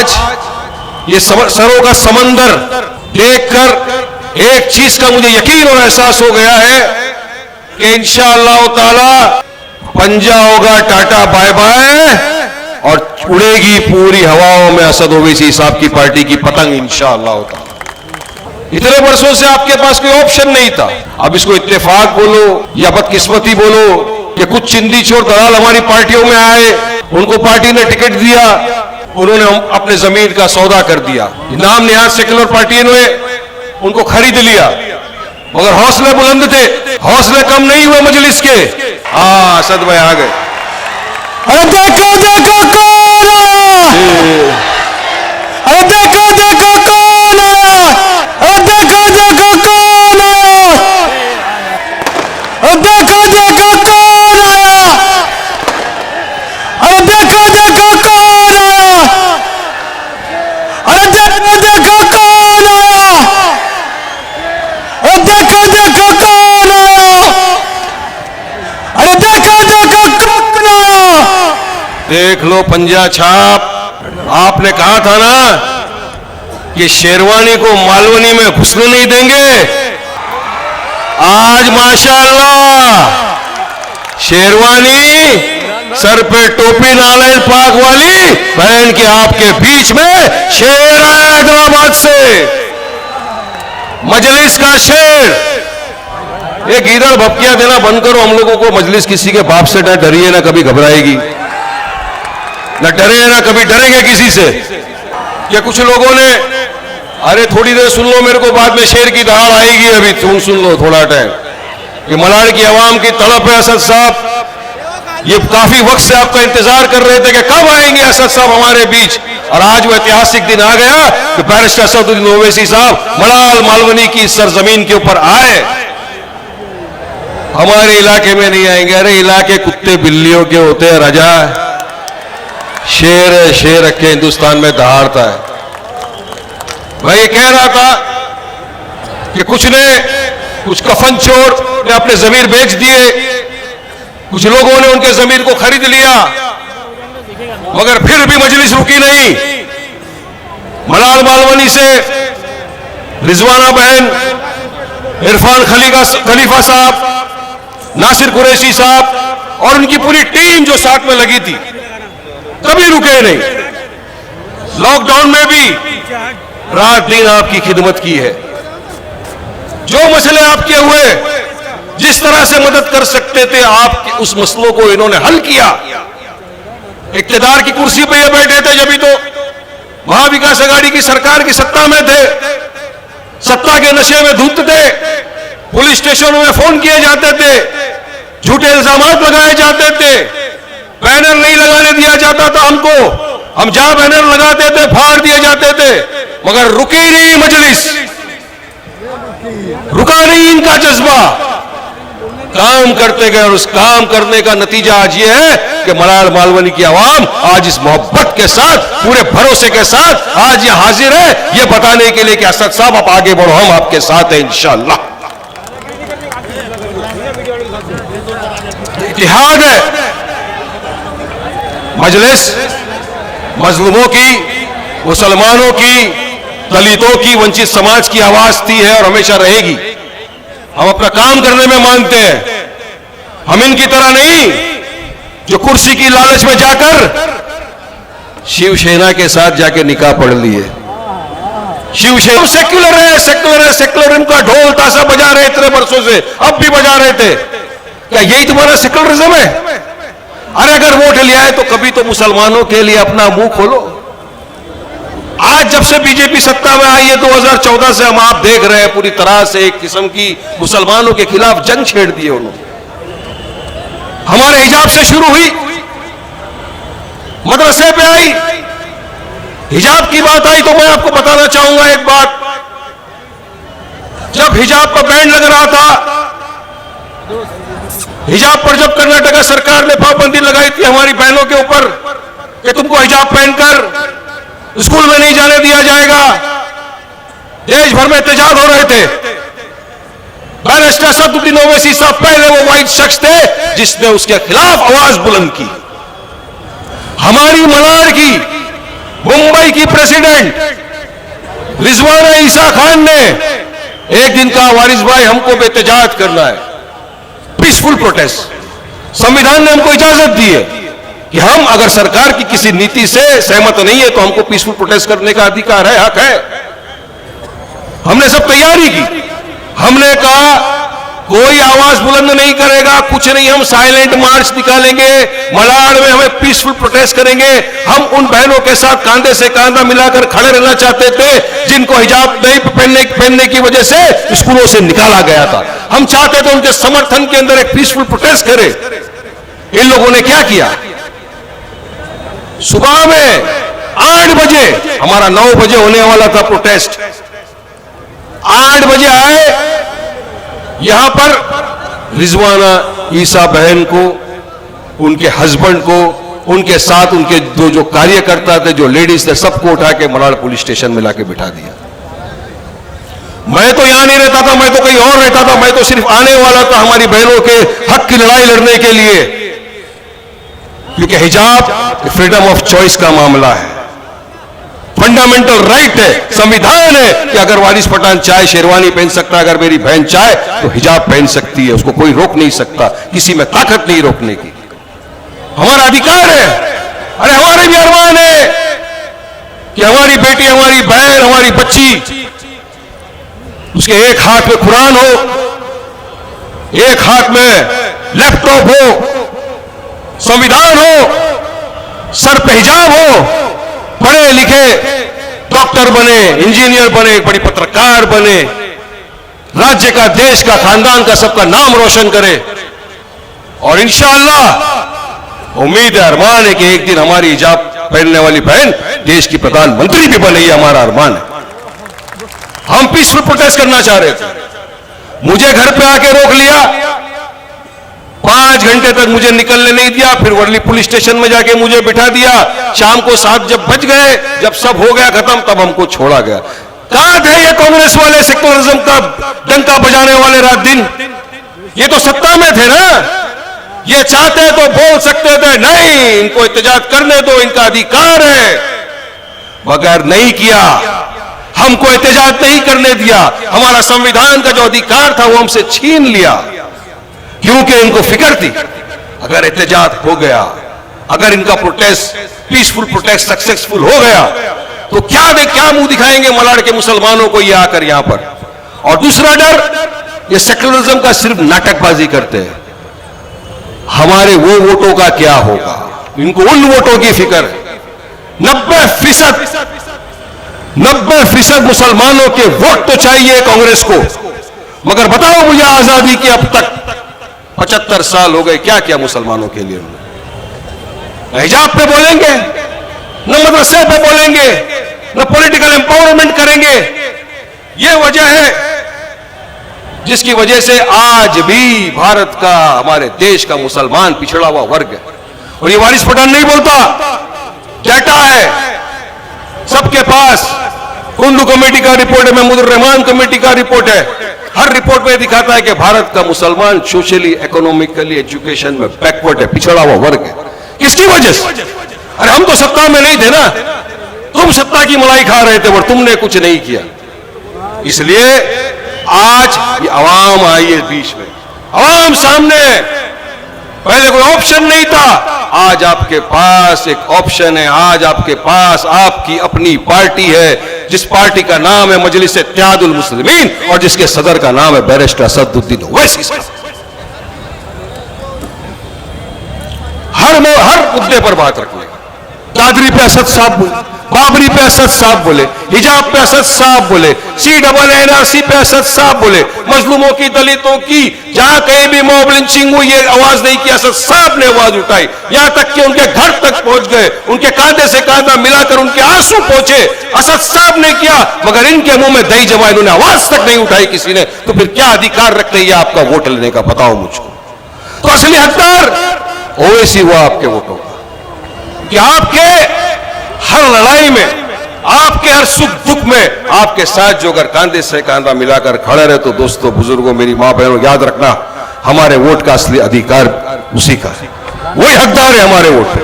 आज ये सरों का समंदर देखकर एक चीज का मुझे यकीन और एहसास हो गया है कि इंशाअल्लाह ताला पंजा होगा टाटा बाय बाय और उड़ेगी पूरी हवाओं में असद ओवैसी साहब की पार्टी की पतंग इंशाअल्लाह ताला। इतने वर्षों से आपके पास कोई ऑप्शन नहीं था। अब इसको इत्तेफाक बोलो या बदकिस्मती बोलो कि कुछ चिंदी चोर दलाल हमारी पार्टियों में आए, उनको पार्टी ने टिकट दिया, उन्होंने अपने जमीन का सौदा कर दिया। नाम निहाद सेक्युलर पार्टी ने उनको खरीद लिया, मगर हौसले बुलंद थे, हौसले कम नहीं हुए मजलिस के। हाँ, असद भाई आ गए। अरे देखो देखो कौन आया, अरे देखो देखो कौन आया, अरे देखो देखो कौन आया, अरे देखो देखो कौन आया, अरे देखो देखो कौन आया, अरे देखो देखो कौन आया, अरे देखो देखो कौन आया, अरे देखो देखो कौन आया। देख लो पंजा छाप। आपने कहा था ना कि शेरवानी को मालवनी में घुसने नहीं देंगे। आज माशाअल्लाह शेरवानी सर पे टोपी नारायण पाक वाली बहन के आपके बीच में शेर आया हैदराबाद से, मजलिस का शेर। एक गीदड़ भपकिया देना बंद करो हम लोगों को। मजलिस किसी के बाप से न डरिए ना कभी घबराएगी, न डरे ना कभी डरेंगे किसी से। क्या कुछ लोगों ने अरे थोड़ी देर सुन लो मेरे को, बाद में शेर की दहाड़ आएगी, अभी सुन लो थोड़ा टाइम। ये मलाड़ की आवाम की तड़प है असद साहब। ये काफी वक्त से आपका इंतजार कर रहे थे कि कब आएंगे असद साहब हमारे बीच, और आज वो ऐतिहासिक दिन आ गया कि बैरिस्टर असदुद्दीन ओवैसी साहब मलाल मालवनी की सरजमीन के ऊपर आए। हमारे इलाके में नहीं आएंगे। अरे इलाके कुत्ते बिल्लियों के होते हैं राजा, शेर है, शेर रखे हिंदुस्तान में दहाड़ता है। मैं ये कह रहा था कि कुछ कफन चोर ने अपने जमीर बेच दिए, कुछ लोगों ने उनके जमीर को खरीद लिया, मगर फिर भी मजलिस रुकी नहीं। मलाल मालवनी से रिजवाना बहन, इरफान खलीफा साहब, नासिर कुरैशी साहब और उनकी पूरी टीम जो साथ में लगी थी, कभी रुके नहीं। लॉकडाउन में भी रात दिन आपकी खिदमत की है। जो मसले आपके हुए, जिस तरह से मदद कर सकते थे आप उस मसलों को इन्होंने हल किया। इक्तदार की कुर्सी पे ये बैठे थे जब भी तो महाविकास अघाड़ी की सरकार की सत्ता में थे, सत्ता के नशे में धुत थे, पुलिस स्टेशनों में फोन किए जाते थे, झूठे इल्जाम लगाए जाते थे, बैनर नहीं लगाने दिया जाता था हमको, हम जहां बैनर लगाते थे फाड़ दिए जाते थे, मगर रुकी नहीं मजलिस, रुका नहीं इनका जज्बा, काम करते गए। और उस काम करने का नतीजा आज ये है कि मलाल मालवनी की आवाम आज इस मोहब्बत के साथ, पूरे भरोसे के साथ आज ये हाजिर है, ये बताने के लिए कि असद साहब आप आगे बढ़ो, हम आपके साथ हैं इंशाअल्लाह। इत्तेहाद है। मजलिस मजलूमों की, मुसलमानों की, दलितों की, वंचित समाज की आवाज थी है और हमेशा रहेगी। हम अपना काम करने में मानते हैं। हम इनकी तरह नहीं जो कुर्सी की लालच में जाकर शिवसेना के साथ जाके निकाह पढ़ लिए। शिवसेना सेक्युलर है, सेक्युलर है, सेक्युलरिज्म का ढोल ताशा बजा रहे इतने वर्षों से, अब भी बजा रहे थे। क्या यही तुम्हारा सेक्युलरिज्म है? अरे अगर वोट लिया है तो कभी तो मुसलमानों के लिए अपना मुंह खोलो। आज जब से बीजेपी सत्ता में आई है 2014 से हम आप देख रहे हैं पूरी तरह से एक किस्म की मुसलमानों के खिलाफ जंग छेड़ दी है उन्होंने। हमारे हिजाब से शुरू हुई, मदरसे पे आई, हिजाब की बात आई तो मैं आपको बताना चाहूंगा एक बात। जब हिजाब का बैन लग रहा था, हिजाब पर जब कर्नाटक सरकार ने पाबंदी लगाई थी हमारी बहनों के ऊपर कि तुमको हिजाब पहनकर स्कूल में नहीं जाने दिया जाएगा, देश भर में एहतजाज हो रहे थे। बैरिस्टर असदुद्दीन ओवैसी साहब पहले वो वाहिद शख्स थे जिसने उसके खिलाफ आवाज बुलंद की। हमारी मलाड़ की मुंबई की प्रेसिडेंट रिजवाना ईसा खान ने एक दिन कहा, वारिस भाई हमको एहतजाज करना है, पीसफुल प्रोटेस्ट। संविधान ने हमको इजाजत दी है कि हम अगर सरकार की किसी नीति से सहमत नहीं है तो हमको पीसफुल प्रोटेस्ट करने का अधिकार है, हक है। हमने सब तैयारी की। हमने कहा कोई आवाज बुलंद नहीं करेगा, कुछ नहीं, हम साइलेंट मार्च निकालेंगे, मलाड में हमें पीसफुल प्रोटेस्ट करेंगे। हम उन बहनों के साथ कांधे से कांधा मिलाकर खड़े रहना चाहते थे जिनको हिजाब नहीं पहनने की वजह से स्कूलों से निकाला गया था। हम चाहते थे उनके समर्थन के अंदर एक पीसफुल प्रोटेस्ट करें। इन लोगों ने क्या किया, सुबह में 8 बजे, हमारा 9 बजे होने वाला था प्रोटेस्ट, 8 बजे आए, यहां पर रिजवाना ईसा बहन को, उनके हस्बैंड को, उनके साथ उनके जो कार्यकर्ता थे, जो लेडीज थे, सबको उठा के मलाड पुलिस स्टेशन में लाके बिठा दिया। मैं तो यहां नहीं रहता था, मैं तो कहीं और रहता था। मैं तो सिर्फ आने वाला था हमारी बहनों के हक की लड़ाई लड़ने के लिए, क्योंकि हिजाब फ्रीडम ऑफ चॉइस का मामला है, फंडामेंटल राइट है, संविधान है कि अगर वारिस पठान चाहे शेरवानी पहन सकता है, अगर मेरी बहन चाहे तो हिजाब पहन सकती है, उसको कोई रोक नहीं सकता, किसी में ताकत नहीं रोकने की, हमारा अधिकार है। अरे हमारे भी अरमान है कि हमारी बेटी, हमारी बहन, हमारी बच्ची, उसके एक हाथ में कुरान हो, एक हाथ में लैपटॉप हो, संविधान हो, सर पे हिजाब हो, पढ़े लिखे डॉक्टर बने, इंजीनियर बने, बड़ी पत्रकार बने, राज्य का, देश का, खानदान का, सबका नाम रोशन करे। और इंशाअल्लाह उम्मीद है, अरमान है कि एक दिन हमारी हिजाब पहनने वाली बहन देश की प्रधानमंत्री भी बनेगी, हमारा अरमान है। हम पीसफुल प्रोटेस्ट करना चाह रहे थे, मुझे घर पे आके रोक लिया, 5 घंटे तक मुझे निकलने नहीं दिया, फिर वर्ली पुलिस स्टेशन में जाके मुझे बिठा दिया। शाम को 7 जब बज गए, जब सब हो गया खत्म, तब हमको छोड़ा गया। कहां थे ये कांग्रेस वाले, सेक्युलरिज्म का डंका बजाने वाले रात दिन? ये तो सत्ता में थे ना, ये चाहते तो बोल सकते थे, नहीं इनको एहतजाज करने दो, इनका अधिकार है, मगर नहीं किया, हमको एहतजाज नहीं करने दिया। हमारा संविधान का जो अधिकार था वो हमसे छीन लिया, क्योंकि इनको फिक्र थी अगर एहतजाज हो गया, अगर इनका प्रोटेस्ट, पीसफुल प्रोटेस्ट सक्सेसफुल हो गया तो क्या मुंह दिखाएंगे मलाड के मुसलमानों को ये आकर यहां पर। और दूसरा डर, ये सेक्युलरिज्म का सिर्फ नाटकबाजी करते हैं, हमारे वो वोटों का क्या होगा, इनको उन वोटों की फिक्र है। 90% मुसलमानों के वोट तो चाहिए कांग्रेस को, मगर बताओ मुझे, आजादी के अब तक 75 साल हो गए, क्या क्या मुसलमानों के लिए? न हिजाब पे बोलेंगे, न मदरसे पे बोलेंगे, न पॉलिटिकल एम्पावरमेंट करेंगे। ये वजह है जिसकी वजह से आज भी भारत का, हमारे देश का मुसलमान पिछड़ा हुआ वर्ग है। और ये वारिस पठान नहीं बोलता, डाटा है सबके पास, कुंडू कमेटी का रिपोर्ट है, महमूदुर रहमान कमेटी का रिपोर्ट है, हर रिपोर्ट में दिखाता है कि भारत का मुसलमान सोशली, इकोनॉमिकली, एजुकेशन में बैकवर्ड है, पिछड़ा हुआ वर्ग है। किसकी वजह से? अरे हम तो सत्ता में नहीं थे ना, तुम सत्ता की मलाई खा रहे थे और तुमने कुछ नहीं किया। इसलिए आज ये अवाम आई है बीच में, अवाम सामने, पहले कोई ऑप्शन नहीं था, आज आपके पास एक ऑप्शन है। आज आपके पास आपकी अपनी पार्टी है, जिस पार्टी का नाम है मजलिस इत्तेहादुल मुस्लिमीन और जिसके सदर का नाम है बैरिस्टर असदुद्दीन ओवैसी साहब। हर मुद्दे पर बात रखने, कादरी पे असद साहब बोले, बाबरी पे असद साहब बोले, हिजाब पे असद साहब बोले, CNRC पे असद साहब बोले, मजलूमों की, दलितों की, जहां कहीं भी मॉब लिंचिंग हुई, ये आवाज नहीं की, असद साहब ने आवाज उठाई। यहां तक कि उनके घर तक पहुंच गए, उनके कांधे से कांधा मिलाकर उनके आंसू पहुंचे, असद साहब ने किया, मगर इनके मुंह में दही जमा, इन्होंने आवाज तक नहीं उठाई किसी ने। तो फिर क्या अधिकार रखते हैं आपका वोट लेने का, बताओ मुझको। तो असली हकदार ओवैसी हुआ आपके वोटों का, कि आपके हर लड़ाई में, आपके हर सुख दुख में आपके साथ जो अगर कांधे से कांधा मिलाकर खड़े रहे, तो दोस्तों, बुजुर्गों, मेरी मां बहनों, याद रखना, हमारे वोट का असली अधिकार उसी का है, वही हकदार है हमारे वोट पे।